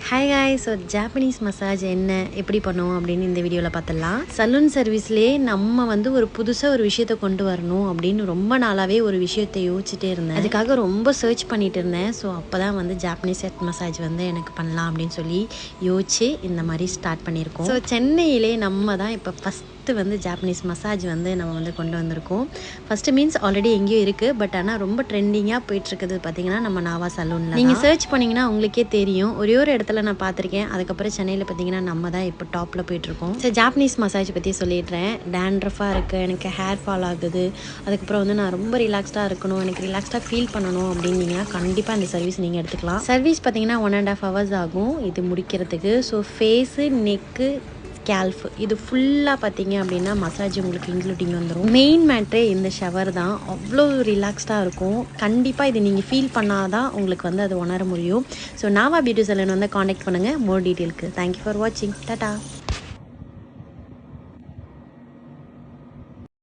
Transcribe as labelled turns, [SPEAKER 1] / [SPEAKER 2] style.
[SPEAKER 1] Hi guys, so Japanese massage என்ன எப்படி பண்ணுவோம் அப்படின்னு இந்த வீடியோவில் பார்த்துடலாம். சலூன் சர்வீஸ்லேயே நம்ம வந்து ஒரு புதுசாக ஒரு விஷயத்தை கொண்டு வரணும் அப்படின்னு ரொம்ப நாளாகவே ஒரு விஷயத்தை யோசிச்சுட்டே இருந்தேன். அதுக்காக ரொம்ப சர்ச் பண்ணிட்டு இருந்தேன். ஸோ அப்போ தான் வந்து ஜாப்பனீஸ் ஹெட் மசாஜ் வந்து எனக்கு பண்ணலாம் அப்படின்னு சொல்லி யோசிச்சு இந்த மாதிரி ஸ்டார்ட் பண்ணியிருக்கோம். ஸோ சென்னையிலே நம்ம தான் இப்போ ஃபஸ்ட்டு வந்து ஜாப்பனீஸ் மசாஜ் வந்து நம்ம வந்து கொண்டு வந்திருக்கோம். ஃபஸ்ட்டு மீன்ஸ் ஆல்ரெடி எங்கேயும் இருக்குது, பட் ஆனால் ரொம்ப ட்ரெண்டிங்காக போயிட்டுருக்குது பார்த்தீங்கன்னா நம்ம நாவா சலூனில். நீங்கள் சர்ச் பண்ணிங்கன்னா உங்களுக்கே தெரியும். ஒரே ஒரு இடத்துல நான் பார்த்துருக்கேன். அதுக்கப்புறம் சென்னையில் பார்த்தீங்கன்னா நம்ம தான் இப்போ டாப்பில் போயிட்டுருக்கோம். ஸோ ஜாப்பனீஸ் மசாஜ் பற்றி சொல்லிடுறேன். டேண்ட்ரஃபாக இருக்குது, எனக்கு ஹேர் ஃபால் ஆகுது, அதுக்கப்புறம் வந்து நான் ரொம்ப ரிலாக்ஸ்டாக இருக்கணும், எனக்கு ரிலாக்ஸ்டாக ஃபீல் பண்ணணும் அப்படின்னீங்கன்னா கண்டிப்பாக இந்த சர்வீஸ் நீங்கள் எடுத்துக்கலாம். சர்வீஸ் பார்த்தீங்கன்னா 1.5 hours ஆகும் இது முடிக்கிறதுக்கு. ஸோ ஃபேஸு, நெக்கு, ஸ்கேல்ஃப் இது ஃபுல்லாக பார்த்தீங்க அப்படின்னா மசாஜ் உங்களுக்கு இன்க்ளூடிங் வந்துடும். மெயின் மேட்ரே இந்த ஷவர் தான். அவ்வளோ ரிலாக்ஸ்டாக இருக்கும். கண்டிப்பாக இது நீங்கள் ஃபீல் பண்ணாதான் உங்களுக்கு வந்து அது உணர முடியும். ஸோ நாவா பியூட்டி சலூன் வந்து காண்டாக்ட் பண்ணுங்கள் மோர் டீட்டெயிலுக்கு. தேங்க்யூ ஃபார் வாட்சிங். டாடா.